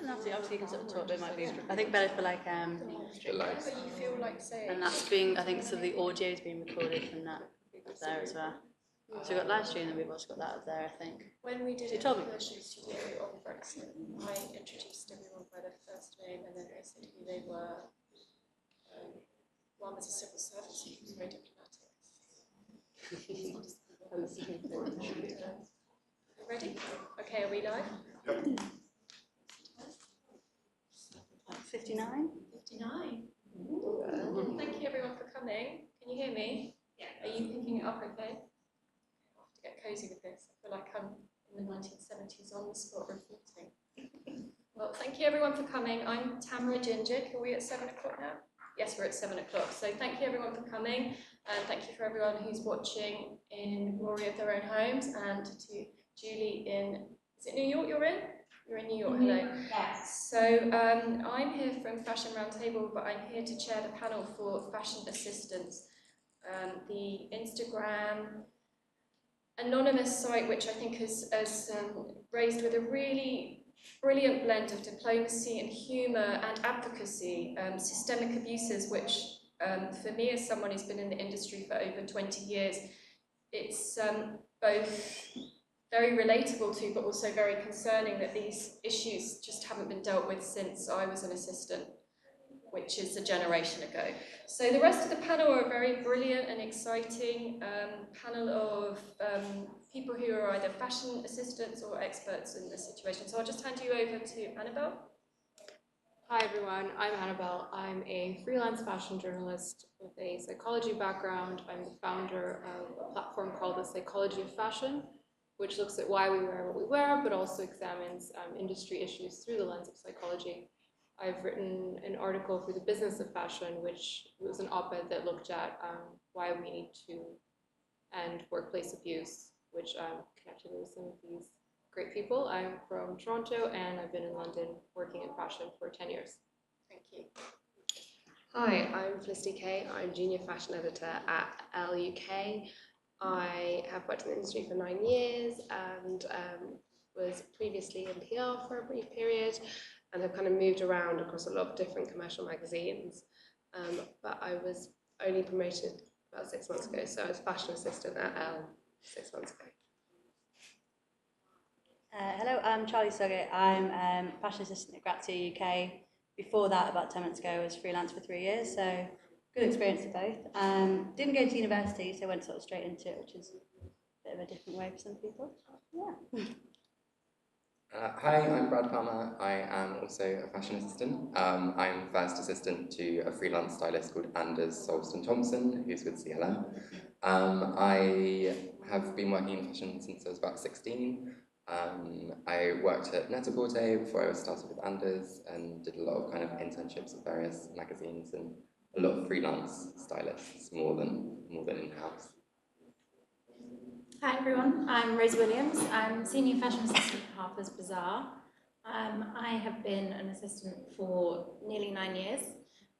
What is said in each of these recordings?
obviously you can sort of talk, but it might be, I think better for like, Whatever you feel like saying. and that's being, I think, so the audio is being recorded from that up there as well. So we've got live stream and we've also got that up there, I think. When we did it in the version studio on Brexit, I introduced everyone by their first name and then they said who they were. One was a civil servant, so he was very diplomatic. Ready? Okay, are we live? Yep. 59? 59. Thank you everyone for coming. Can you hear me? Yeah. Are you picking it up okay? I'll have to get cosy with this. I feel like I'm in the 1970s on the spot reporting. Well, thank you everyone for coming. I'm Tamara Ginger. Are we at 7 o'clock now? Yes, we're at 7 o'clock. So thank you everyone for coming. And thank you for everyone who's watching in glory of their own homes. And to Julie in, is it New York you're in? You're in New York, hello. Yes. So I'm here from Fashion Roundtable, but I'm here to chair the panel for fashion assistants. The Instagram anonymous site, which I think is raised with a really brilliant blend of diplomacy and humour and advocacy, systemic abuses, which for me as someone who's been in the industry for over 20 years, it's both very relatable to, but also very concerning that these issues just haven't been dealt with since I was an assistant, which is a generation ago. So the rest of the panel are a very brilliant and exciting panel of people who are either fashion assistants or experts in this situation. So I'll just hand you over to Annabelle. Hi everyone, I'm Annabelle. I'm a freelance fashion journalist with a psychology background. I'm the founder of a platform called The Psychology of Fashion, which looks at why we wear what we wear, but also examines industry issues through the lens of psychology. I've written an article for The Business of Fashion, which was an op-ed that looked at why we need to end workplace abuse, which connected with some of these great people. I'm from Toronto, and I've been in London working in fashion for 10 years. Thank you. Hi, I'm Felicity Kay. I'm junior fashion editor at LUK. I have worked in the industry for 9 years and was previously in PR for a brief period and have kind of moved around across a lot of different commercial magazines. But I was only promoted about 6 months ago, so I was fashion assistant at Elle 6 months ago. Hello, I'm Charlie Suggett. I'm fashion assistant at Grazia UK. Before that, about 10 months ago, I was freelance for 3 years, so good experience of both. Didn't go to university, so went sort of straight into it, which is a bit of a different way for some people. Yeah. Hi, I'm Brad Palmer. I am also a fashion assistant. I'm first assistant to a freelance stylist called Anders Solston Thompson, who's with CLM. I have been working in fashion since I was about 16. I worked at Net-a-Porter before I started with Anders and did a lot of kind of internships at various magazines and a lot of freelance stylists, more than in-house. Hi everyone, I'm Rose Williams. I'm Senior Fashion Assistant at Harper's Bazaar. I have been an assistant for nearly 9 years.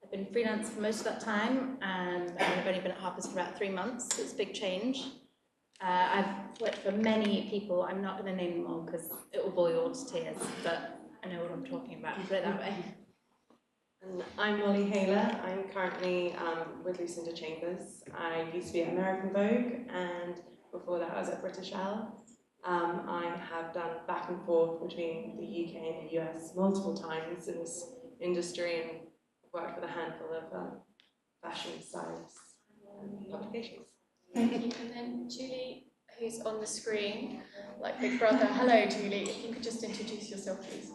I've been freelance for most of that time, and I've only been at Harper's for about 3 months, so it's a big change. I've worked for many people. I'm not going to name them all because it will bore you all to tears, but I know what I'm talking about, put it that way. And I'm Molly Haler. I'm currently with Lucinda Chambers. I used to be at American Vogue, and before that I was at British Elle. I have done back and forth between the UK and the US multiple times in this industry and worked with a handful of fashion stylists and publications. Thank you. And then Julie, who's on the screen, like Big Brother. Hello, Julie. If you could just introduce yourself, please.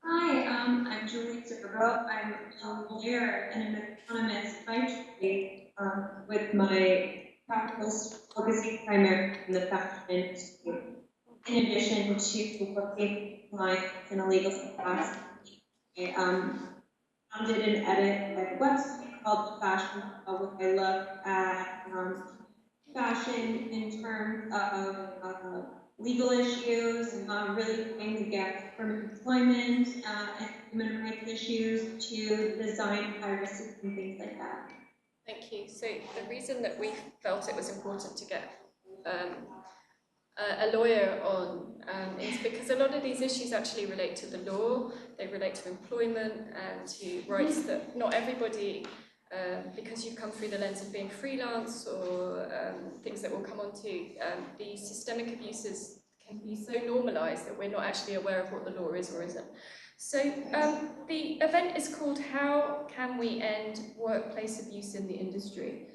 Hi, I'm Julie Zerbo. I'm a lawyer and an economist by trade, with my practical focusing primarily on the fashion industry. In addition to working with clients in a legal capacity, I founded and edit a website called The Fashion Club, where I look at fashion in terms of legal issues, really trying to get from employment and human rights issues to design piracy and things like that. Thank you. So the reason that we felt it was important to get a lawyer on is because a lot of these issues actually relate to the law, they relate to employment and to rights that not everybody, because you've come through the lens of being freelance or things that we'll come on to, the systemic abuses can be so normalised that we're not actually aware of what the law is or isn't. So the event is called How Can We End Workplace Abuse in the Industry?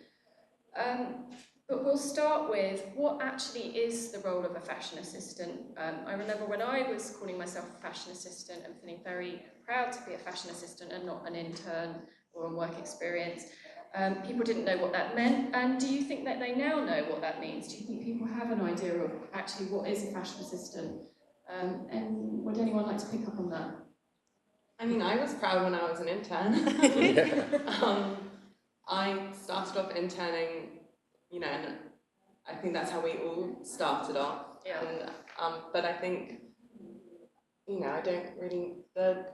But we'll start with what actually is the role of a fashion assistant. I remember when I was calling myself a fashion assistant and feeling very proud to be a fashion assistant and not an intern or a work experience. People didn't know what that meant, and do you think that they now know what that means? Do you think people have an idea of actually what is a fashion assistant? And would anyone like to pick up on that? I mean, I was proud when I was an intern. I started off interning, you know, and I think that's how we all started off. Yeah. And, but I think, you know, I don't really, the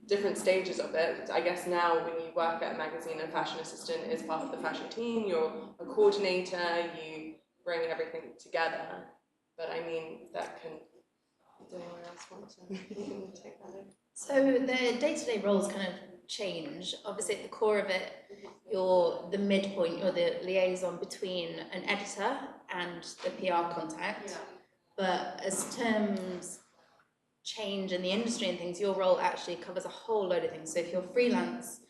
different stages of it. I guess now when you work at a magazine, a fashion assistant is part of the fashion team, you're a coordinator, you bring everything together. But I mean, that can, does anyone else want to take that in? So the day-to-day roles kind of change. Obviously at the core of it, you're the midpoint, you're the liaison between an editor and the PR contact. Yeah. But as terms change in the industry and things, your role actually covers a whole load of things. So if you're freelance,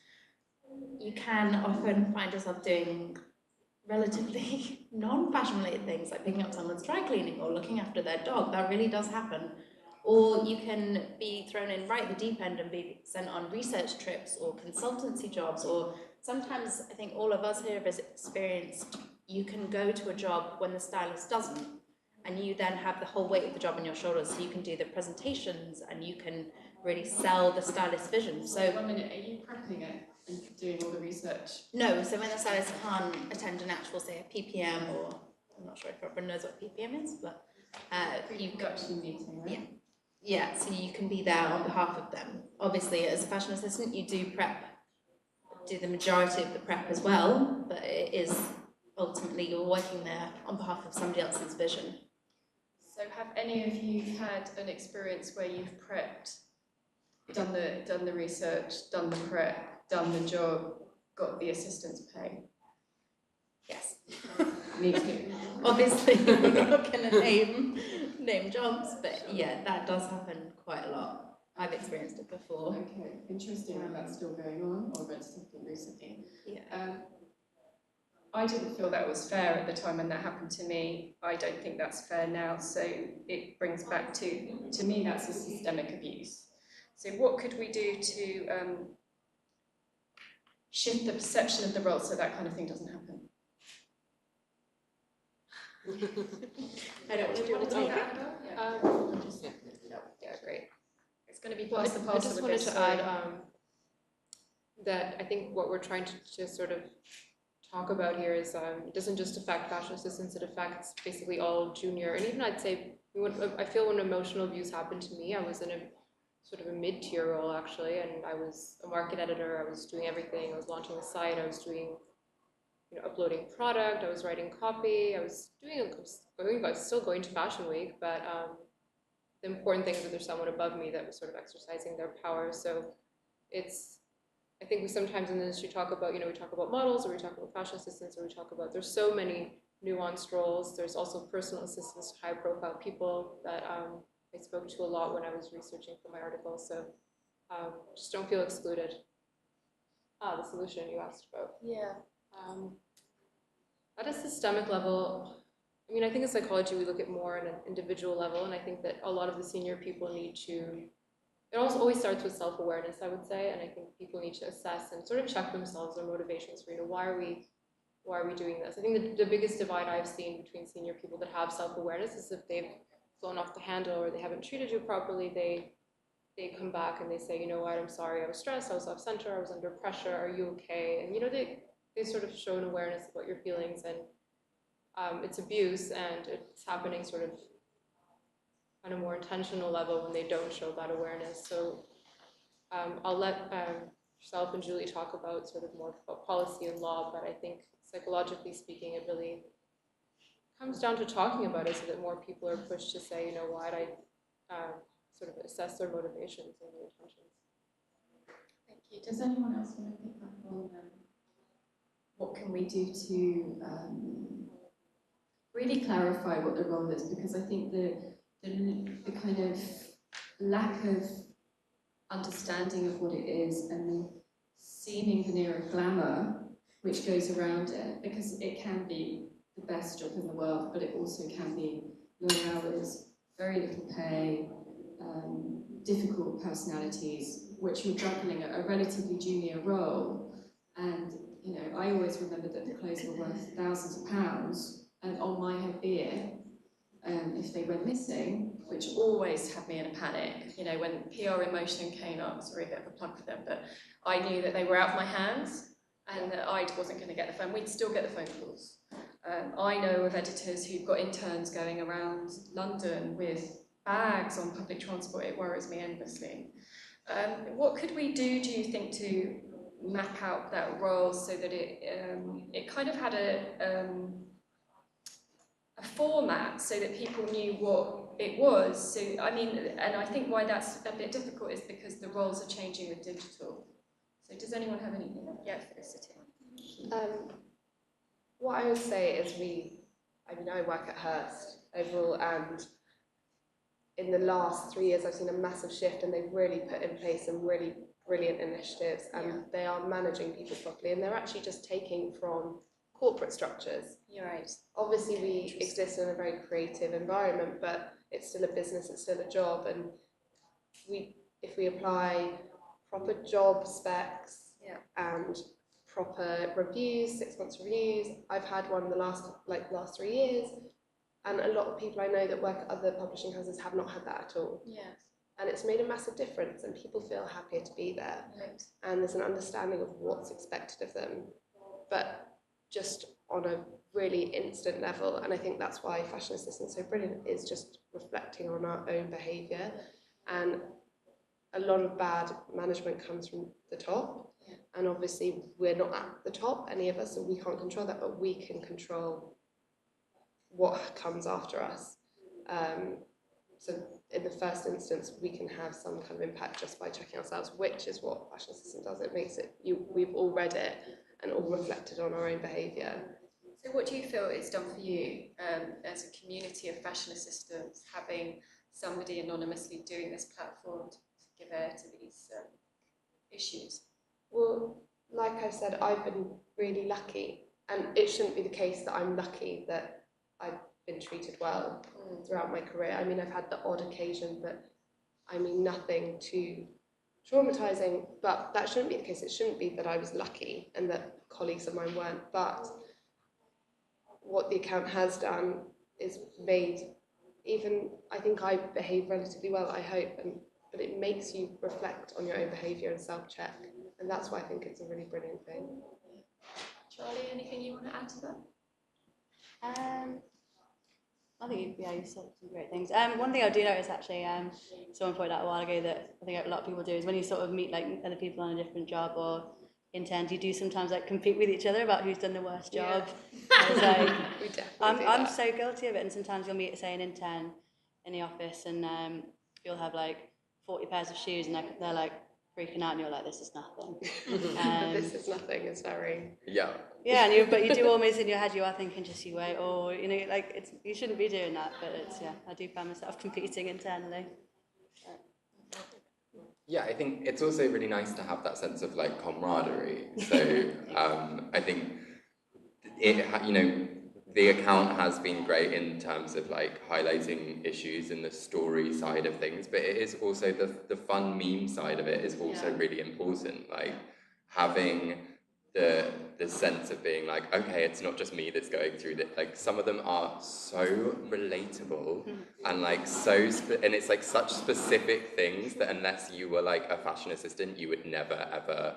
you can often find yourself doing relatively non-fashion related things like picking up someone's dry cleaning or looking after their dog. That really does happen. Or you can be thrown in right at the deep end and be sent on research trips or consultancy jobs, or sometimes I think all of us here have experienced you can go to a job when the stylist doesn't, and you then have the whole weight of the job on your shoulders, so you can do the presentations and you can really sell the stylist's vision. So 1 minute, are you prepping it and doing all the research? no, so when the stylist can't attend an actual, say, a PPM, or I'm not sure if everyone knows what PPM is, but you Production meeting, right? yeah, so you can be there on behalf of them. Obviously, as a fashion assistant, you do the majority of the prep as well, but it is ultimately you're working there on behalf of somebody else's vision. So have any of you had an experience where you've prepped, done the research, done the prep, done the job, got the assistant's pay? Yes. Me too. Obviously, we're not going to name jobs, but yeah, that does happen quite a lot. I've experienced it before. Okay, interesting that that's still going on, or read something recently. Yeah. I didn't feel that was fair at the time when that happened to me. I don't think that's fair now, so it brings back to me that's a systemic abuse. So what could we do to shift the perception of the role so that kind of thing doesn't happen? I don't know. Do you want to take it? Yeah, great. It's going to be past the parcel. I just wanted to add that I think what we're trying to sort of talk about here is it doesn't just affect fashion assistants, it affects basically all junior, and even I'd say, I feel when emotional abuse happened to me, I was in a sort of a mid-tier role actually, and I was a market editor, I was doing everything, I was launching the site, I was doing, uploading product, I was writing copy, I was still going to Fashion Week, but the important thing is that there's someone above me that was sort of exercising their power. So I think we sometimes in the industry talk about, we talk about models, or we talk about fashion assistants, or we talk about, there's so many nuanced roles. There's also personal assistants, high profile people that I spoke to a lot when I was researching for my article. So just don't feel excluded. The solution you asked about. Yeah. At a systemic level, I think in psychology we look at more at an individual level, and I think that a lot of the senior people need to, it also always starts with self-awareness, I would say, and I think people need to assess and sort of check themselves, their motivations for, why are we doing this? I think the biggest divide I've seen between senior people that have self-awareness is if they've flown off the handle or they haven't treated you properly, they come back and they say, you know what, I'm sorry, I was stressed, I was off center, I was under pressure, are you okay? And they sort of show an awareness about your feelings, and it's abuse, and it's happening sort of on a more intentional level when they don't show that awareness. So I'll let yourself and Julie talk about sort of more about policy and law, but I think psychologically speaking, it really comes down to talking about it so that more people are pushed to say, you know, why'd I sort of assess their motivations and their intentions. Thank you. Does anyone else want to pick up on what can we do to really clarify what the role is? Because I think the kind of lack of understanding of what it is and the seeming veneer of glamour which goes around it, because it can be the best job in the world, but it also can be long hours, very little pay, difficult personalities, which you're juggling at a relatively junior role. And you know, I always remember that the clothes were worth thousands of pounds, and on my head beer, if they went missing, which always had me in a panic. You know, when PR in Motion came up, sorry, a bit of a plug for them, but I knew that they were out of my hands and that I wasn't going to get the phone. We'd still get the phone calls. I know of editors who've got interns going around London with bags on public transport. It worries me endlessly. What could we do you think, to map out that role so that it kind of had a format so that people knew what it was? So, I mean, and I think why that's a bit difficult is because the roles are changing with digital. So does anyone have anything? Yeah, Felicity. What I would say is I work at Hearst overall, and in the last 3 years I've seen a massive shift, and they've really put in place some really brilliant initiatives, and they are managing people properly, and they're actually just taking from corporate structures. You're right. Obviously we exist in a very creative environment, but it's still a business, it's still a job, and if we apply proper job specs and proper reviews, 6 months reviews. I've had one the last 3 years, and a lot of people I know that work at other publishing houses have not had that at all. Yes. And it's made a massive difference, and people feel happier to be there. Right. And there's an understanding of what's expected of them, but just on a really instant level. And I think that's why Fashion Assistant's so brilliant, is just reflecting on our own behaviour. And a lot of bad management comes from the top. And obviously we're not at the top, any of us, so we can't control that, but we can control what comes after us. So in the first instance, we can have some kind of impact just by checking ourselves, which is what Fashion Assistant does. It makes it, we've all read it and all reflected on our own behaviour. So what do you feel it's done for you as a community of fashion assistants, having somebody anonymously doing this platform to give air to these issues? Well, like I said, I've been really lucky, and it shouldn't be the case that I'm lucky that I've been treated well throughout my career. I mean, I've had the odd occasion, but I mean, nothing too traumatizing, but that shouldn't be the case. It shouldn't be that I was lucky and that colleagues of mine weren't, but what the account has done is made, even, I think I behave relatively well, I hope, but it makes you reflect on your own behaviour and self-check, and that's why I think it's a really brilliant thing. Charlie, anything you want to add to that? I think you said some great things. One thing I do notice, actually, someone pointed out a while ago that I think a lot of people do, is when you sort of meet like other people on a different job or interns, you do sometimes like compete with each other about who's done the worst job. Yeah. We definitely I'm so guilty of it, and sometimes you'll meet, say, an intern in the office, and you'll have like 40 pairs of shoes, and they're like freaking out, and you're like, this is nothing. This is nothing. It's very Yeah. Yeah, but you do almost in your head, you are thinking, just you wait, or like you shouldn't be doing that, but I do find myself competing internally. Yeah, I think it's also really nice to have that sense of like camaraderie. So I think the account has been great in terms of like highlighting issues and the story side of things, but it is also the fun meme side of it is also really important. Like having the sense of being like, okay, it's not just me that's going through this. Like some of them are so relatable and like and it's like such specific things that unless you were like a fashion assistant, you would never ever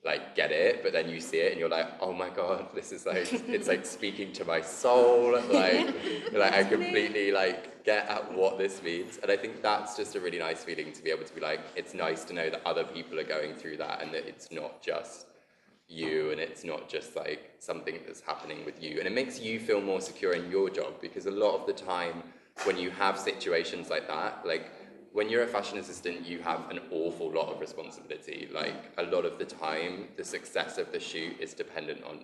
like get it. But then you see it and you're like, oh my god, this is like it's like speaking to my soul. Like I completely like get at what this means, and I think that's just a really nice feeling to be able to be like, it's nice to know that other people are going through that and that it's not just you, and it's not just like something that's happening with you, and it makes you feel more secure in your job, because a lot of the time when you have situations like that, like when you're a fashion assistant, you have an awful lot of responsibility. Like a lot of the time, the success of the shoot is dependent on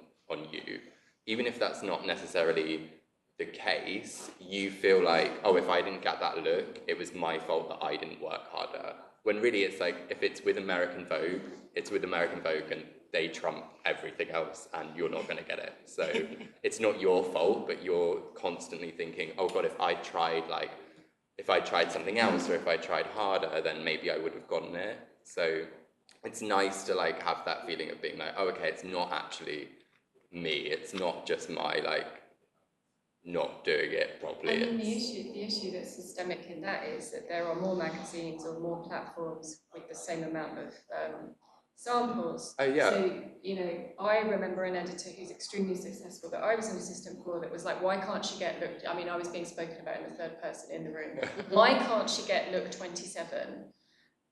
you. Even if that's not necessarily the case, you feel like, oh, if I didn't get that look, it was my fault that I didn't work harder. When really it's like, if it's with American Vogue, it's with American Vogue and they trump everything else and you're not going to get it. So it's not your fault, but you're constantly thinking, oh God, if I tried something else, or if I tried harder, then maybe I would have gotten it. So it's nice to like have that feeling of being like, oh, okay, it's not actually me. It's not just my like not doing it properly. I mean, the issue that's systemic in that is that there are more magazines or more platforms with the same amount of samples. Oh yeah. So, you know, I remember an editor who's extremely successful that I was an assistant for that was like, why can't she get look? I mean, I was being spoken about in the third person in the room. Why can't she get look 27?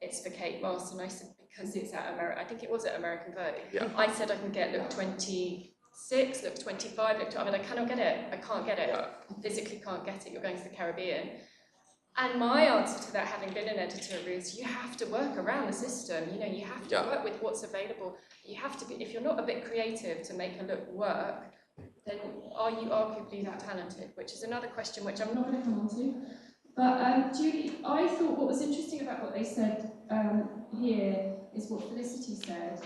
It's for Kate Moss. And I said, because it's at I think it was at American Vogue. Yeah. I said I can get look 26, look 25, look 20. I mean, I cannot get it. I can't get it. Yeah. I physically can't get it. You're going to the Caribbean. And my answer to that, having been an editor, is you have to work around the system. You know, you have to work with what's available. You have to be, if you're not a bit creative to make a look work, then are you arguably that talented? Which is another question which I'm not going to come on to. But Julie, I thought what was interesting about what they said here is what Felicity said,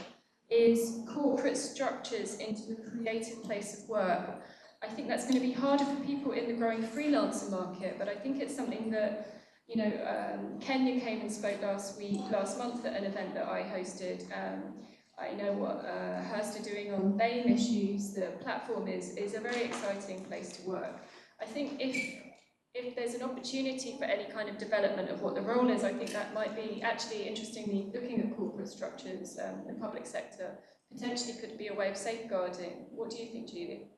is corporate structures into a creative place of work. I think that's going to be harder for people in the growing freelancer market, but I think it's something that, you know, Kenya came and spoke last month at an event that I hosted. I know what Hearst are doing on BAME issues. The platform is a very exciting place to work. I think if there's an opportunity for any kind of development of what the role is, I think that might be actually, interestingly, looking at corporate structures, the public sector, potentially could be a way of safeguarding. What do you think, Julie?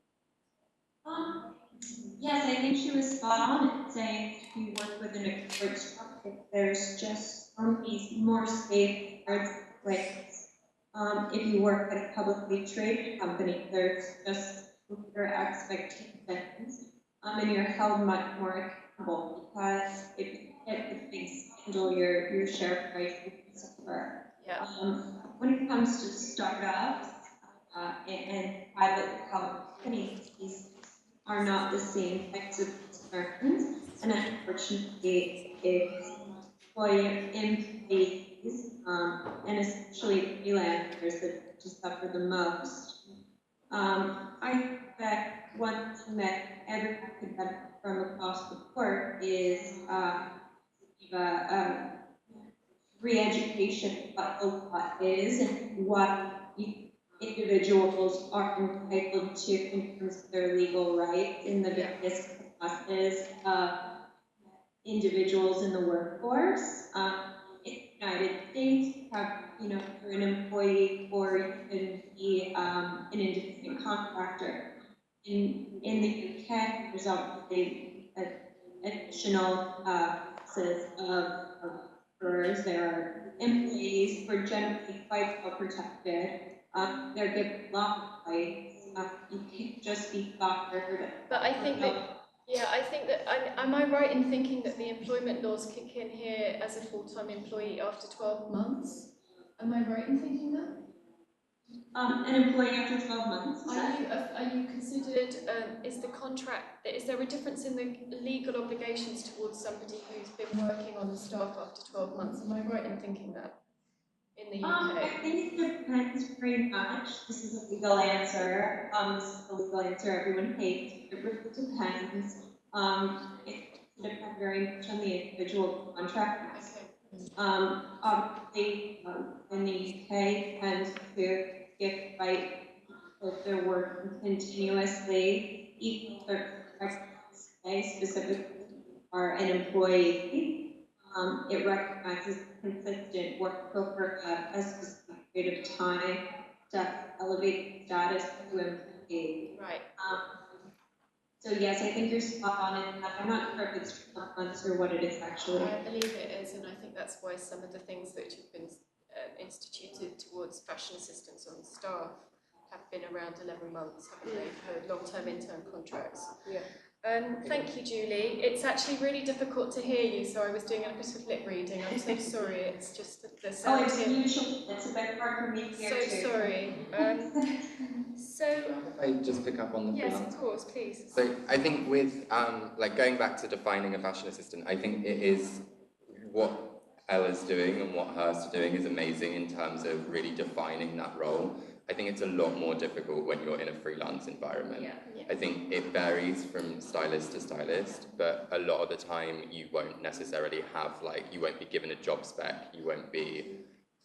Yes, I think she was spot on in saying if you work within a corporate structure, there's just these more safeguards in place. If you work at a publicly traded company, there's just greater expectations, and you're held much more accountable, because if you hit things handle your share price will suffer. Yeah. When it comes to startups and private companies, these are not the same types of concerns, and unfortunately, it's employees and especially freelancers that just suffer the most. I think that one thing that everyone could benefit from across the board is re-education of what is and what individuals are entitled to in terms of their legal rights in the various classes of individuals in the workforce. In the United States, you have, you know, you're an employee or you can be an independent contractor. In the UK, there's obviously additional classes of workers. There are employees who are generally quite well protected. They're given a lot of rights. You can't just be fired. But I think that, I think that, am I right in thinking that the employment laws kick in here as a full-time employee after 12 months? Am I right in thinking that? An employee after 12 months? Are you considered, is there a difference in the legal obligations towards somebody who's been working on the staff after 12 months? Am I right in thinking that in the UK? I think it depends very much. This is a legal answer. This is the legal answer everyone hates. It really depends. It depends very much on the individual contract. Obviously, in the UK, tends to give right if they're working continuously, even if they're specifically are an employee. It recognizes consistent work over a specific period of time to elevate status to employee. Right. So yes, I think you're spot on in that. I'm not sure if it's 12 months or what it is actually. I believe it is, and I think that's why some of the things that have been instituted towards fashion assistants on staff have been around 11 months, haven't they, for long-term intern contracts. Yeah. Thank you, Julie. It's actually really difficult to hear you, so I was doing a bit of lip reading. I'm so sorry. It's just the Oh, sound it's here. usual. It's a bit hard for me to hear So too. sorry. So If I just pick up on the yes, freelance. of course, please. So I think with like going back to defining a fashion assistant, I think it is what Ella's doing and what Hurst are doing is amazing in terms of really defining that role. I think it's a lot more difficult when you're in a freelance environment. Yeah. I think it varies from stylist to stylist, but a lot of the time you won't necessarily have you won't be given a job spec, you won't be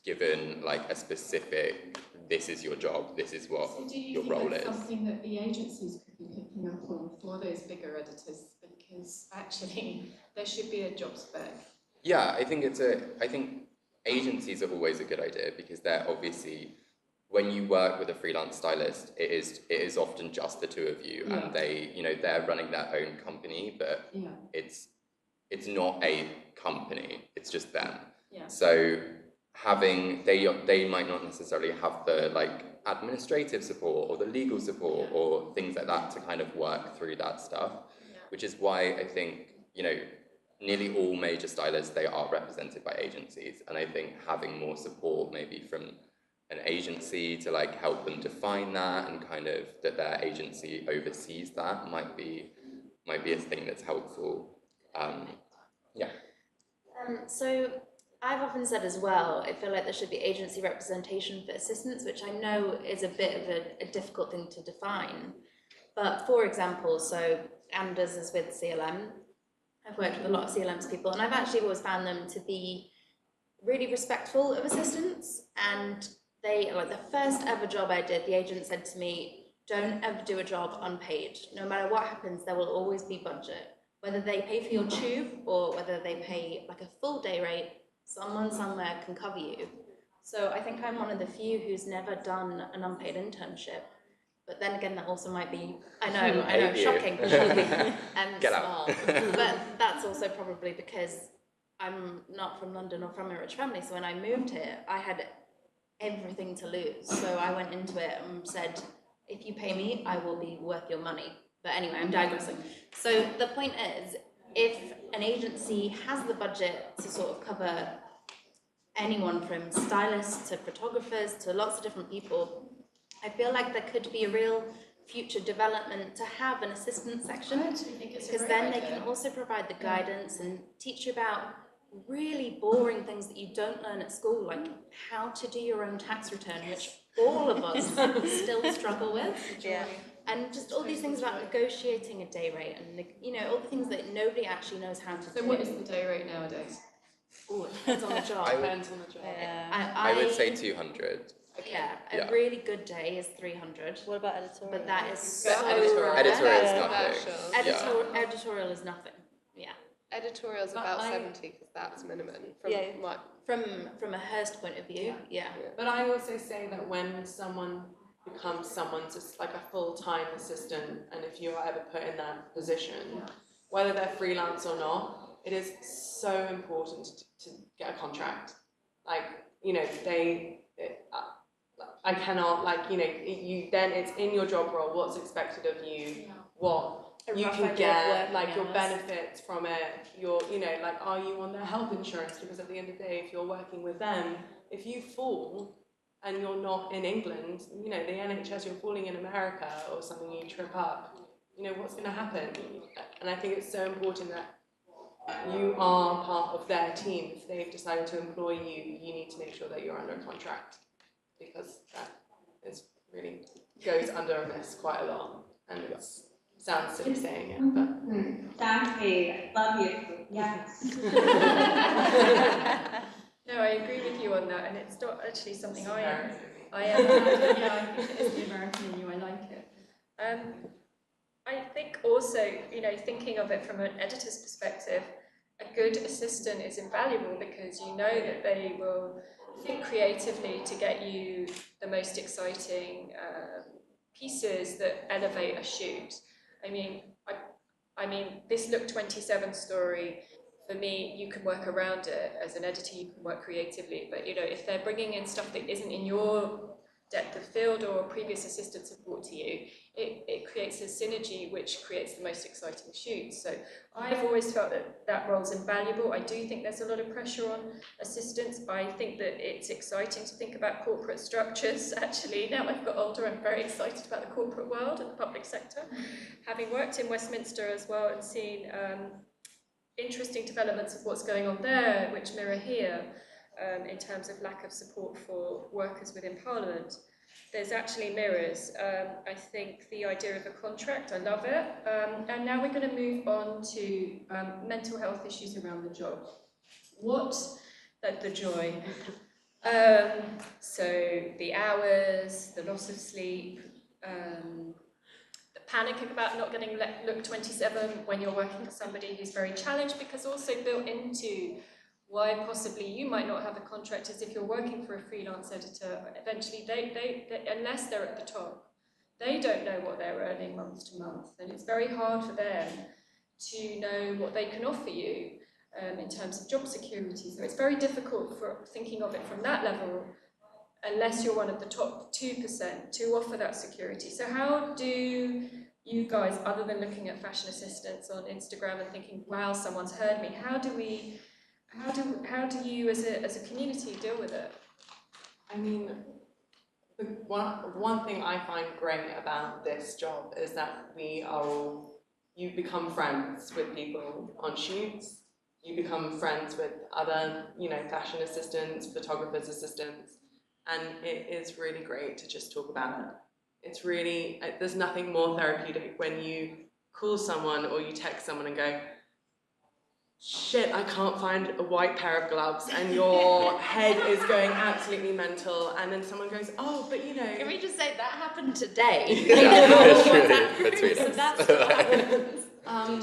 given a specific, this is your job, this is what your role is. Something that the agencies could be picking up on for those bigger editors, because actually there should be a job spec. Yeah, I think agencies are always a good idea because they're obviously, when you work with a freelance stylist, it is often just the two of you, and they're running their own company, but it's not a company, it's just them. Yeah. So they might not necessarily have the administrative support or the legal support or things like that to kind of work through that stuff, which is why I think nearly all major stylists, they are represented by agencies, and I think having more support maybe from an agency to help them define that, and kind of that their agency oversees that might be a thing that's helpful. So I've often said as well, I feel like there should be agency representation for assistants, which I know is a bit of a difficult thing to define. But for example, so Anders is with CLM. I've worked with a lot of CLM's people, and I've actually always found them to be really respectful of assistants. And they, the first ever job I did, the agent said to me, don't ever do a job unpaid. No matter what happens, there will always be budget. Whether they pay for your tube or whether they pay a full day rate, someone somewhere can cover you. So I think I'm one of the few who's never done an unpaid internship. But then again, that also might be, I know, shocking, and Get small. out. But that's also probably because I'm not from London or from a rich family. So when I moved here, I had everything to lose. So I went into it and said, if you pay me, I will be worth your money. But anyway, I'm digressing. So the point is, if an agency has the budget to sort of cover anyone from stylists to photographers to lots of different people, I feel like there could be a real future development to have an assistant section, because then they can also provide the guidance and teach you about really boring things that you don't learn at school, like how to do your own tax return, which all of us still struggle with. Yeah. And just all these things about negotiating a day rate and, all the things that nobody actually knows how to do. So what is the day rate nowadays? Oh, it depends on the job. Depends on the job. Yeah. I would say 200. Yeah, a really good day is 300. What about editorial? But that is so editorial. rare. Editorial is Yeah. nothing. Editorial is nothing. Yeah. Editorial's But about I- 70 because that's minimum from Yeah. my From a Hearst point of view, yeah. But I also say that when someone becomes someone's just a full-time assistant, and if you are ever put in that position, whether they're freelance or not, it is so important to get a contract. I cannot, you then it's in your job role, what's expected of you, what you rough can idea of get, working your hours. benefits from it, are you on their health insurance? Because at the end of the day, if you're working with them, if you fall and you're not in England, the NHS, you're falling in America or something, you trip up, what's going to happen? And I think it's so important that you are part of their team. If they've decided to employ you, you need to make sure that you're under a contract, because that is really goes under a miss quite a lot, and it sounds silly saying it, but Exactly. Love you. Yes. No, I agree with you on that, and it's not actually something I am. yeah, I think it is the American in you. I like it. I think also, thinking of it from an editor's perspective, a good assistant is invaluable because you know that they will think creatively to get you the most exciting pieces that elevate a shoot. I mean, this Look 27 story, for me, you can work around it. As an editor, you can work creatively. But, if they're bringing in stuff that isn't in your depth of field or previous assistants have brought to you, it creates a synergy which creates the most exciting shoots. So I've always felt that that role's invaluable. I do think there's a lot of pressure on assistants. I think that it's exciting to think about corporate structures. Actually, now I've got older, I'm very excited about the corporate world and the public sector. Having worked in Westminster as well and seen interesting developments of what's going on there, which mirror here, in terms of lack of support for workers within Parliament. There's actually mirrors. I think the idea of a contract, I love it. And now we're going to move on to mental health issues around the job. The joy. So the hours, the loss of sleep, the panic about not getting look 27 when you're working for somebody who's very challenged, because also built into why possibly you might not have a contract is if you're working for a freelance editor, eventually they unless they're at the top, they don't know what they're earning month to month, and it's very hard for them to know what they can offer you in terms of job security. So it's very difficult for thinking of it from that level, unless you're one of the top 2% to offer that security. So how do you guys, other than looking at fashion assistants on Instagram and thinking, wow, someone's heard me, how do you as a community deal with it? I mean, the one thing I find great about this job is that you become friends with people on shoots, you become friends with other, fashion assistants, photographers' assistants, and it is really great to just talk about it. It's really, there's nothing more therapeutic when you call someone or you text someone and go, shit, I can't find a white pair of gloves, and your head is going absolutely mental, and then someone goes, oh, but Can we just say that happened today? Between So us. that's what happens.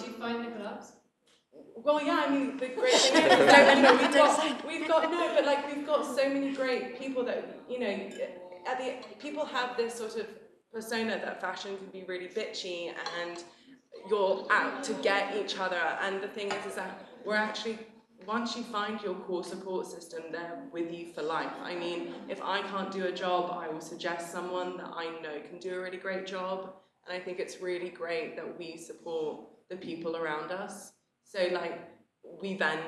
Did you find the gloves? Well, yeah, I mean, the great thing is we've got so many great people that, people have this sort of persona that fashion can be really bitchy and you're out to get each other, and the thing is that we're actually, once you find your core support system, they're with you for life. I mean, if I can't do a job, I will suggest someone that I know can do a really great job, and I think it's really great that we support the people around us. So we then,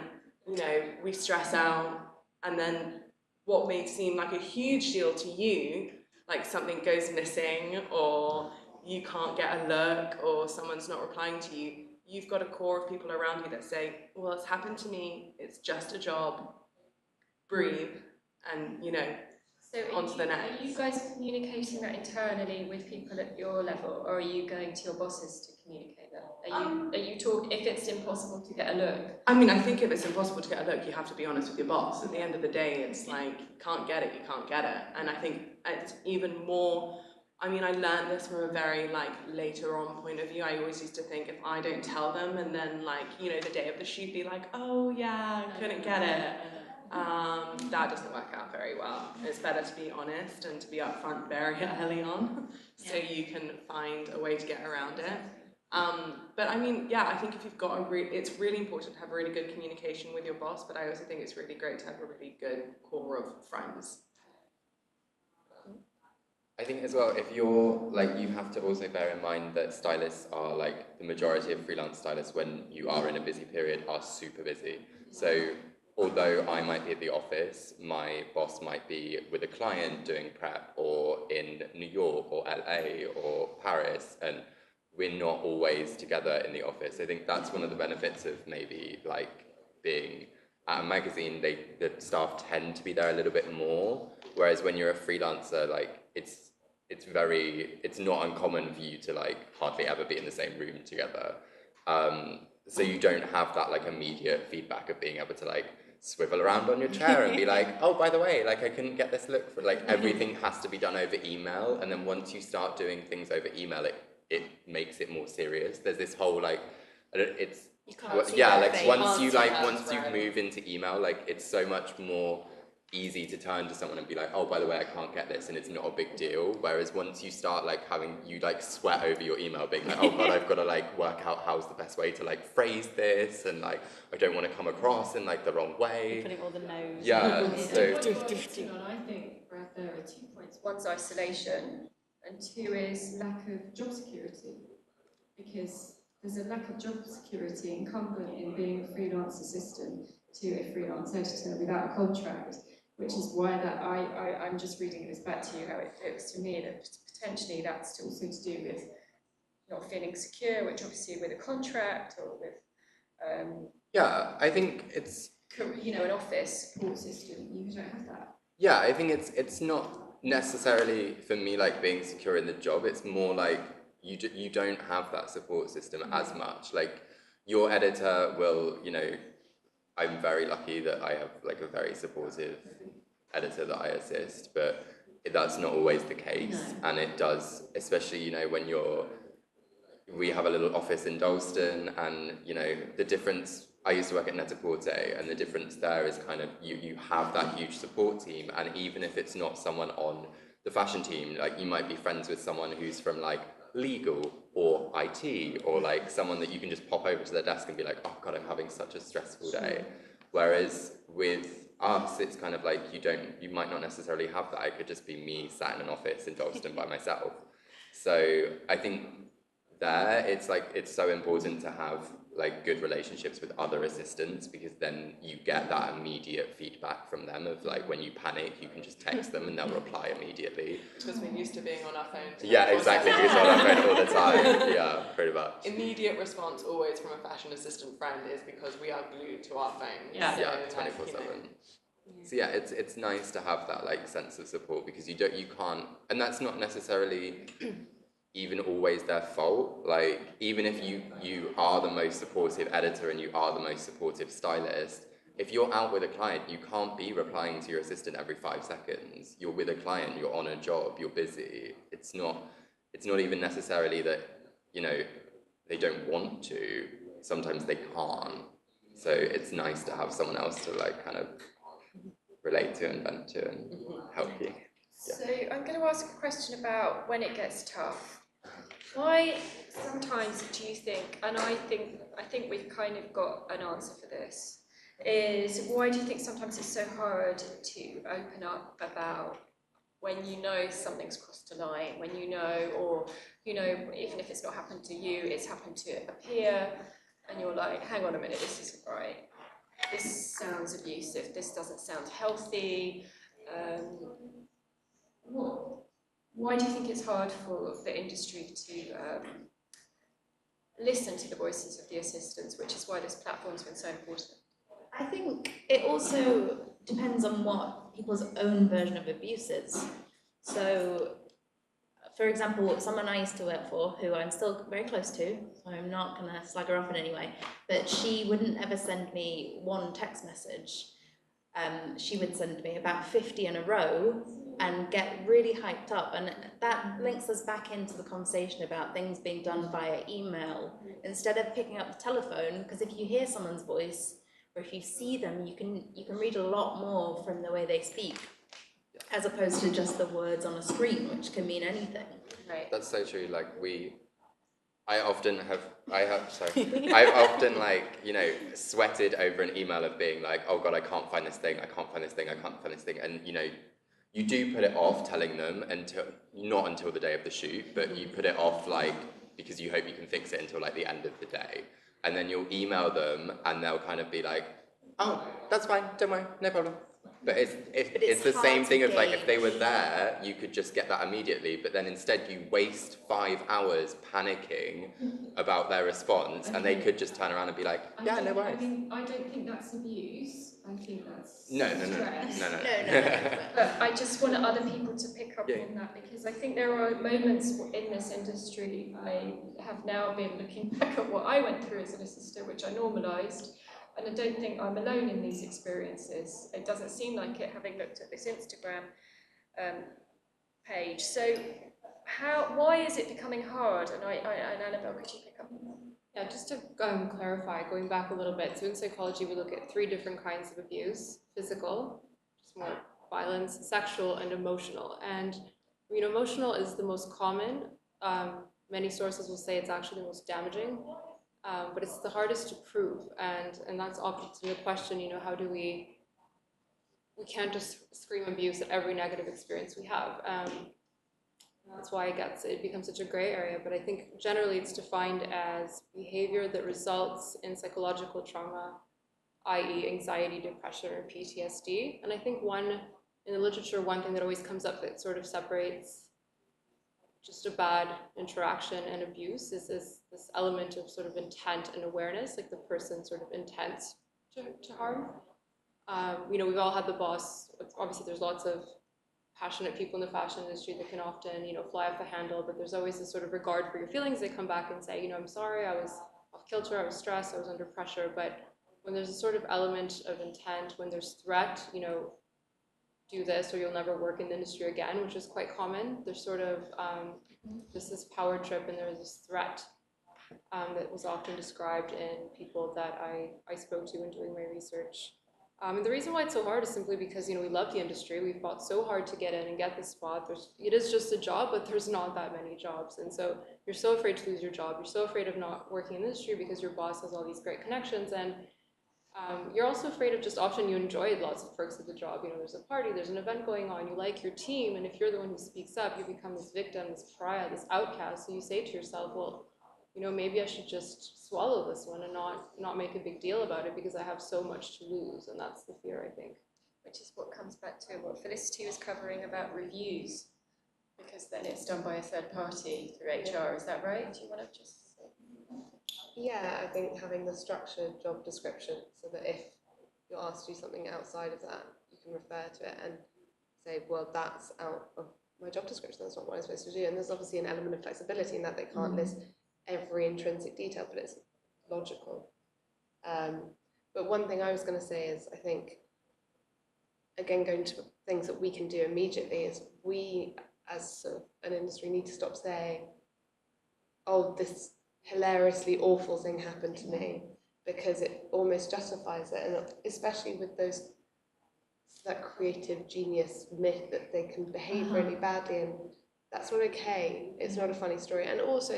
we stress out, and then what may seem like a huge deal to you, like something goes missing or you can't get a look or someone's not replying to you, you've got a core of people around you that say, well, it's happened to me, it's just a job, breathe, and, So on to the next. Are you guys communicating that internally with people at your level, or are you going to your bosses to communicate that? Are you talking, if it's impossible to get a look? I mean, I think if it's impossible to get a look, you have to be honest with your boss. At the end of the day, it's like, you can't get it, you can't get it. And I think it's even more, I mean, I learned this from a very later on point of view. I always used to think if I don't tell them and then the day of the shoot be like, oh yeah, couldn't get it. That doesn't work out very well. It's better to be honest and to be upfront very early on, so you can find a way to get around it. But I mean, yeah, I think if you've got it's really important to have a really good communication with your boss, but I also think it's really great to have a really good core of friends. I think as well, if you're you have to also bear in mind that stylists are the majority of freelance stylists, when you are in a busy period, are super busy. So although I might be at the office, my boss might be with a client doing prep, or in New York or LA or Paris, and we're not always together in the office. I think that's one of the benefits of maybe being at a magazine. The staff tend to be there a little bit more, whereas when you're a freelancer, it's not uncommon for you to hardly ever be in the same room together. So you don't have that immediate feedback of being able to swivel around on your chair and be oh, by the way, I couldn't get this look for everything has to be done over email, and then once you start doing things over email, it makes it more serious. There's this whole it's you can't once you move into email, it's so much more easy to turn to someone and be like, oh, by the way, I can't get this, and it's not a big deal. Whereas once you start like having, you like sweat over your email being like, oh God, I've got to like work out how's the best way to like phrase this, and like, I don't want to come across in like the wrong way. Putting all the no's. Yeah, so... I think, Brad, there are 2 points. One's isolation, and 2 is lack of job security. Because there's a lack of job security incumbent in being a freelance assistant to a freelance editor without a contract, which is why that I'm just reading this back to you, how it looks to me that potentially that's also to do with not feeling secure, which obviously with a contract or with yeah, I think it's, you know, an office support system, you don't have that. yeah, I think it's not necessarily for me like being secure in the job. It's more like you don't have that support system as much. Like your editor will, you know, I'm very lucky that I have like a very supportive editor that I assist, but that's not always the case. No. And it does, especially, you know, when we have a little office in Dalston, and, you know, the difference, I used to work at Net-a-Porter, and the difference there is kind of you have that huge support team, and even if it's not someone on the fashion team, like you might be friends with someone who's from like legal or IT, or like someone that you can just pop over to their desk and be like, oh God, I'm having such a stressful day. Whereas with us, it's kind of like you might not necessarily have that. It could just be me sat in an office in Dalston by myself. So I think it's like, it's so important to have like good relationships with other assistants, because then you get that immediate feedback from them of like, when you panic, you can just text them and they'll reply immediately. Because we're used to being on our phones. Yeah, exactly. We're on our phone all the time. Yeah, pretty much. Immediate response always from a fashion assistant friend is because we are glued to our phones. Yeah, so, yeah, 24/7. So yeah, it's nice to have that like sense of support, because you can't, and that's not necessarily even always their fault. Like, even if you are the most supportive editor and you are the most supportive stylist, if you're out with a client, you can't be replying to your assistant every 5 seconds. You're with a client, you're on a job, you're busy. It's not even necessarily that, you know, they don't want to. Sometimes they can't. So it's nice to have someone else to like kind of relate to and vent to and help you. Yeah. So I'm going to ask a question about when it gets tough. Why sometimes do you think, and I think we've kind of got an answer for this, is why do you think sometimes it's so hard to open up about when you know something's crossed a line, when you know, or, you know, even if it's not happened to you, it's happened to a peer, and you're like, hang on a minute, this isn't right. This sounds abusive, this doesn't sound healthy. Why do you think it's hard for the industry to listen to the voices of the assistants, which is why this platform's been so important? I think it also depends on what people's own version of abuse is. So, for example, someone I used to work for, who I'm still very close to, so I'm not going to slag her off in any way, but she wouldn't ever send me one text message. She would send me about 50 in a row and get really hyped up, and that links us back into the conversation about things being done via email instead of picking up the telephone, because if you hear someone's voice or if you see them, you can read a lot more from the way they speak, as opposed to just the words on a screen, which can mean anything. Right. That's so true. Like I've often like, you know, sweated over an email of being like, oh God, I can't find this thing, and you know, you do put it off telling them not until the day of the shoot, but you put it off like because you hope you can fix it until like the end of the day, and then you'll email them and they'll kind of be like, oh, that's fine, don't worry, no problem. But it's the same thing of like, if they were there, you could just get that immediately, but then instead you waste 5 hours panicking about their response, and they could just turn around and be like, yeah, no worries. I mean, I don't think that's abuse. I think that's No. But I just want other people to pick up on that, because I think there are moments in this industry, I have now been looking back at what I went through as an assistant, which I normalised. And I don't think I'm alone in these experiences. It doesn't seem like it, having looked at this Instagram page. So why is it becoming hard? And Annabelle, could you pick up on that? Yeah, just to clarify, going back a little bit, so in psychology we look at 3 different kinds of abuse: physical, just more violence, sexual and emotional. And emotional is the most common. Many sources will say it's actually the most damaging, but it's the hardest to prove. And that's often the question, how do we can't just scream abuse at every negative experience we have. That's why it becomes such a gray area, but I think generally it's defined as behavior that results in psychological trauma, i.e. anxiety, depression, or PTSD. And I think in the literature, one thing that always comes up that sort of separates just a bad interaction and abuse is this element of sort of intent and awareness, like the person's sort of intent to harm. We've all had the boss. Obviously, there's lots of passionate people in the fashion industry that can often, fly off the handle, but there's always this sort of regard for your feelings. They come back and say, I'm sorry, I was off kilter, I was stressed, I was under pressure. But when there's a sort of element of intent, when there's threat, do this or you'll never work in the industry again, which is quite common. There's sort of this power trip, and there's this threat that was often described in people that I spoke to when doing my research. And the reason why it's so hard is simply because, we love the industry. We've fought so hard to get in and get this spot. It is just a job, but there's not that many jobs. And so you're so afraid to lose your job. You're so afraid of not working in the industry because your boss has all these great connections. And you're also afraid of just often you enjoy lots of perks of the job. There's a party, there's an event going on, you like your team. And if you're the one who speaks up, you become this victim, this pariah, this outcast. So you say to yourself, well, maybe I should just swallow this one and not make a big deal about it because I have so much to lose. And that's the fear, I think. Which is what comes back to what Felicity was covering about reviews, because then it's done by a third party through HR. Is that right? Do you want to just say? Yeah, I think having the structured job description so that if you're asked to do something outside of that, you can refer to it and say, well, that's out of my job description, that's not what I'm supposed to do. And there's obviously an element of flexibility in that they can't list every intrinsic detail, but it's logical. But one thing I was going to say is, I think, again, going to things that we can do immediately is we, as sort of an industry, need to stop saying, oh, this hilariously awful thing happened to me, because it almost justifies it, and especially with that creative genius myth that they can behave really badly, and that's not okay. It's not a funny story. And also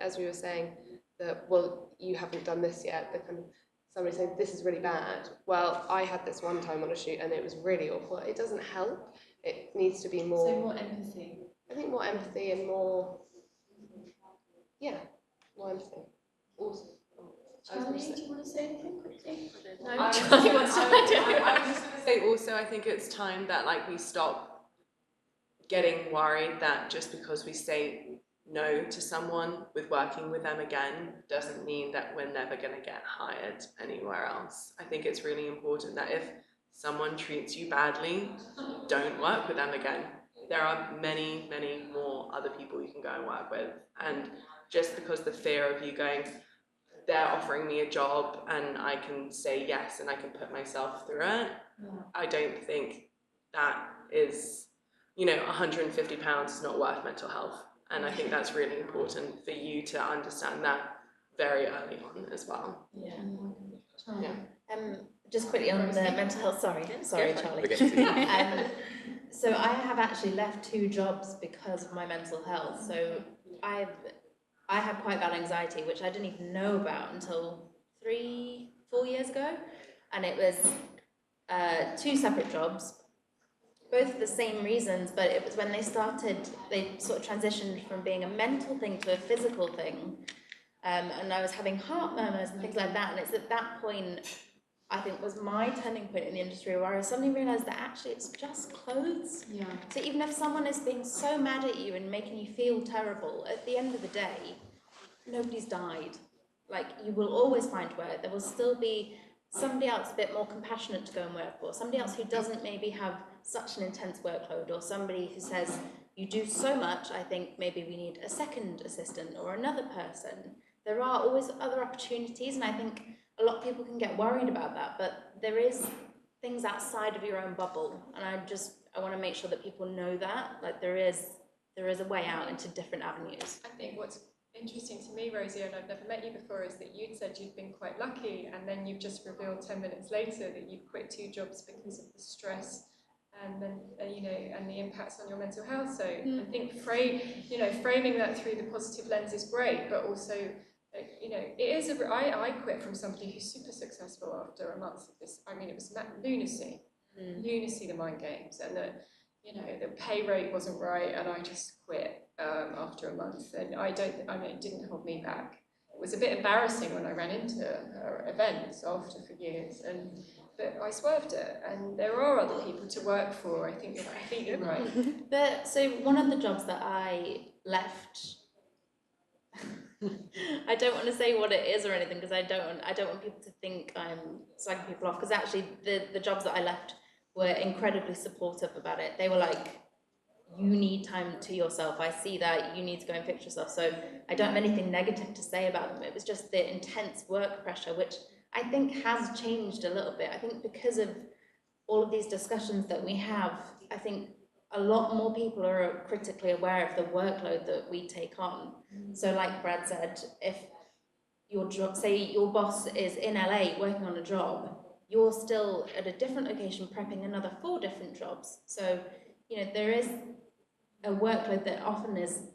as we were saying, that, well, you haven't done this yet, the kind of somebody saying this is really bad. Well, I had this one time on a shoot and it was really awful. It doesn't help. It needs to be more. So more empathy. I think more empathy and more. Yeah, more empathy. Awesome. Charlie, do you want to say anything quickly? No, I Charlie wants to. I was just going to say also, I think it's time that we stop getting worried that just because we say no to someone with working with them again doesn't mean that we're never going to get hired anywhere else. I think it's really important that if someone treats you badly, don't work with them again. There are many, many more other people you can go and work with. And just because the fear of you going, they're offering me a job and I can say yes and I can put myself through it, I don't think that is, £150 is not worth mental health. And I think that's really important for you to understand that very early on as well. Just quickly on the mental health, sorry Charlie. So I have actually left 2 jobs because of my mental health. So I had quite bad anxiety, which I didn't even know about until 3-4 years ago. And it was 2 separate jobs, both for the same reasons, but it was when they sort of transitioned from being a mental thing to a physical thing. And I was having heart murmurs and things like that. And it's at that point, I think, was my turning point in the industry, where I suddenly realised that actually it's just clothes. Yeah. So even if someone is being so mad at you and making you feel terrible, at the end of the day, nobody's died. You will always find work. There will still be somebody else a bit more compassionate to go and work for, somebody else who doesn't maybe have such an intense workload, or somebody who says, you do so much, I think maybe we need a second assistant or another person. There are always other opportunities, and I think a lot of people can get worried about that, but there is things outside of your own bubble, and I want to make sure that people know that, there is a way out into different avenues. I think what's interesting to me, Rosie, and I've never met you before, is that you'd said you'd been quite lucky, and then you've just revealed 10 minutes later that you've quit 2 jobs because of the stress and then and the impacts on your mental health. So I think framing that through the positive lens is great, but also it is I quit from somebody who's super successful after a month of this. I mean, it was lunacy, the mind games, and the pay rate wasn't right, and I just quit after a month, and it didn't hold me back. It was a bit embarrassing when I ran into events after for years, but I swerved it, and there are other people to work for. I think you're completely right. So one of the jobs that I left, I don't want to say what it is or anything, because I don't want people to think I'm slagging people off, because actually the jobs that I left were incredibly supportive about it. They were like, you need time to yourself. I see that you need to go and fix yourself. So I don't have anything negative to say about them. It was just the intense work pressure, which I think has changed a little bit. I think because of all of these discussions that we have, I think a lot more people are critically aware of the workload that we take on. So like Brad said, if your job, say your boss is in LA working on a job, you're still at a different location prepping another 4 different jobs. So, there is a workload that often is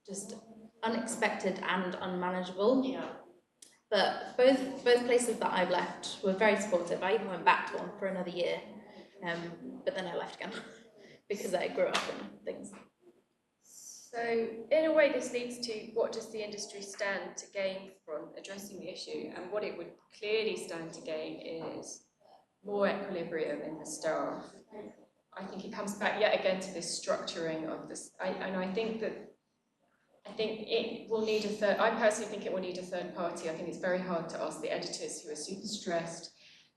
just unexpected and unmanageable. Yeah. But both places that I've left were very supportive. I even went back to one for another year, but then I left again because I grew up and things. So in a way, this leads to what does the industry stand to gain from addressing the issue? And what it would clearly stand to gain is more equilibrium in the staff. I think it comes back yet again to this structuring of this, and I think it will need a third. I personally think it will need a third party. I think it's very hard to ask the editors who are super stressed.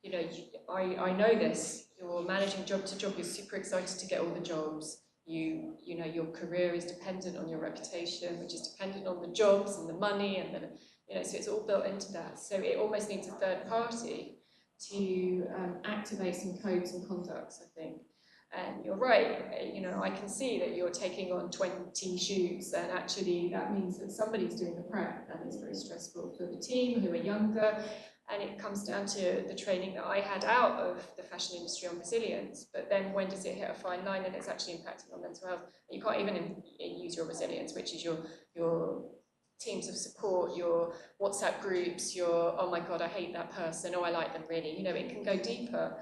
I know this. You're managing job to job. You're super excited to get all the jobs. Your career is dependent on your reputation, which is dependent on the jobs and the money, and so it's all built into that. So it almost needs a third party to activate some codes and conducts, I think. And you're right, I can see that you're taking on 20 shoots, and actually that means that somebody's doing the prep, and it's very stressful for the team who are younger, and it comes down to the training that I had out of the fashion industry on resilience. But then when does it hit a fine line and it's actually impacting on mental health? You can't even use your resilience, which is your teams of support, your WhatsApp groups, your, oh my God, I hate that person, oh, I like them really. It can go deeper.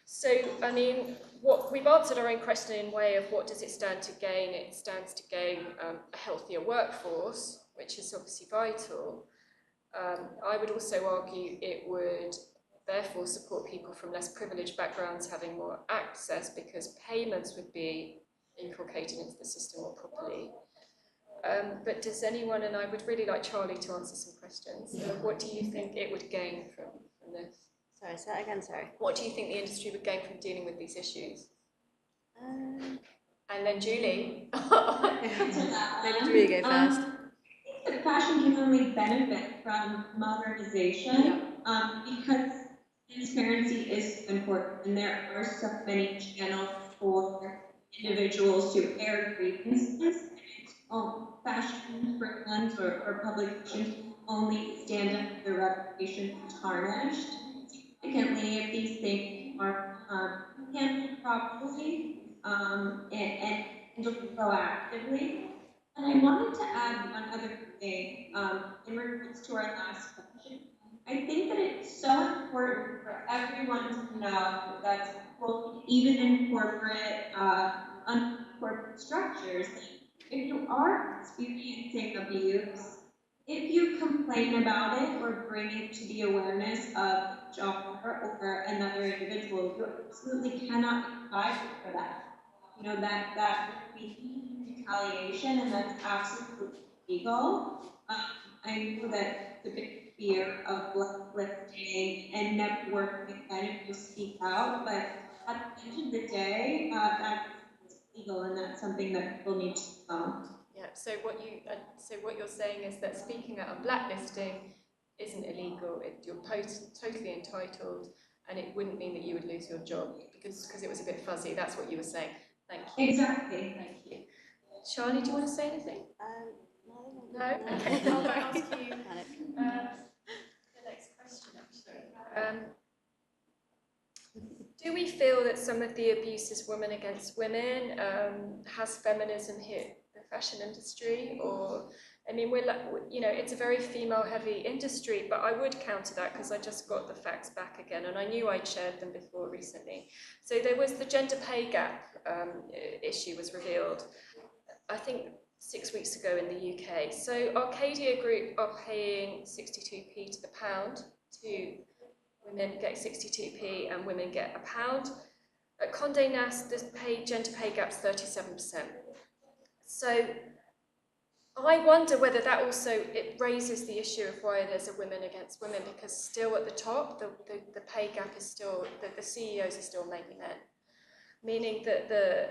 So, I mean, what we've answered our own question in way of what does it stand to gain? It stands to gain a healthier workforce, which is obviously vital. I would also argue it would therefore support people from less privileged backgrounds having more access, because payments would be inculcated into the system more properly. But does anyone, and I would really like Charlie to answer some questions, what do you think it would gain from this? Sorry, say that again, sorry. What do you think the industry would gain from dealing with these issues? And then Julie. Maybe Julie go first. I think that fashion can only benefit from modernization because transparency is important, and there are so many channels for individuals to air grievances. Fashion brands or publications only stand up if their reputation is tarnished. Secondly, if these things are handled properly and handled proactively. And I wanted to add one other thing in regards to our last question. I think that it's so important for everyone to know that even in corporate structures, if you are experiencing abuse, if you complain about it or bring it to the awareness of HR or another individual, you absolutely cannot be fired for that. That would be retaliation, and that's absolutely legal. I know that the big fear of blacklisting and never working again if you speak out, but at the end of the day, that's legal, and that's something that people need to know. Yeah. So what you're saying is that speaking out on blacklisting isn't illegal. You're totally entitled, and it wouldn't mean that you would lose your job because it was a bit fuzzy. That's what you were saying. Thank you. Exactly. Thank you. Charlie, do you want to say anything? No. Okay. I'll ask you the next question. Actually, Do we feel that some of the abuse is women against women? Has feminism hit the fashion industry? Or, I mean, it's a very female-heavy industry, but I would counter that because I just got the facts back again, and I knew I'd shared them before recently. So there was the gender pay gap issue was revealed, I think 6 weeks ago in the UK. So Arcadia Group are paying 62p to the pound to women get 62p and women get £1. At Condé Nast, the gender pay gap's 37%. So I wonder whether that also, it raises the issue of why there's a women against women, because still at the top, the pay gap is still, the CEOs are still mainly men. Meaning that the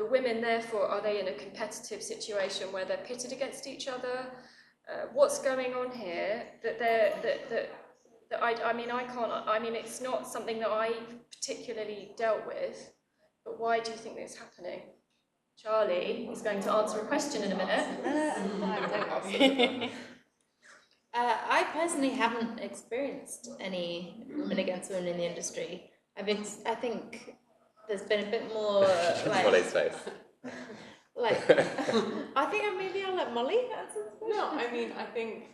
women, therefore, are they in a competitive situation where they're pitted against each other? What's going on here? I mean, it's not something that I particularly dealt with, but why do you think that's happening? Charlie is going to answer a question in a minute. I personally haven't experienced any women against women in the industry. I think there's been a bit more Molly's face. I think maybe I'll let Molly answer this question. No, I mean, I think,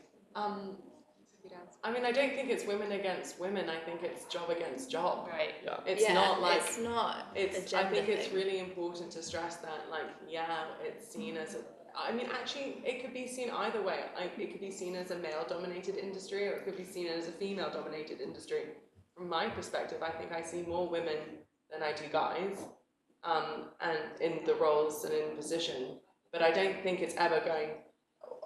I don't think it's women against women. I think it's job against job. Right. Yeah. It's not like, it's not. it's, a I think gender it's thing. really important to stress that, it's seen as actually, it could be seen either way. It could be seen as a male-dominated industry, or it could be seen as a female-dominated industry. From my perspective, I think I see more women than I do guys, and in the roles and in position. But I don't think it's ever going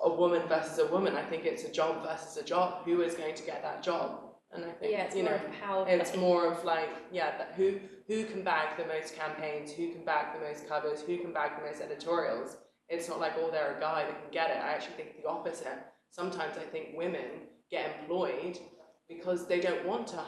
a woman versus a woman. I think it's a job versus a job. Who is going to get that job? And I think it's more of a power it's play. more of who can bag the most campaigns, who can bag the most covers, who can bag the most editorials. It's not like, oh, they're a guy that can get it. I actually think the opposite. Sometimes I think women get employed because they don't want to hire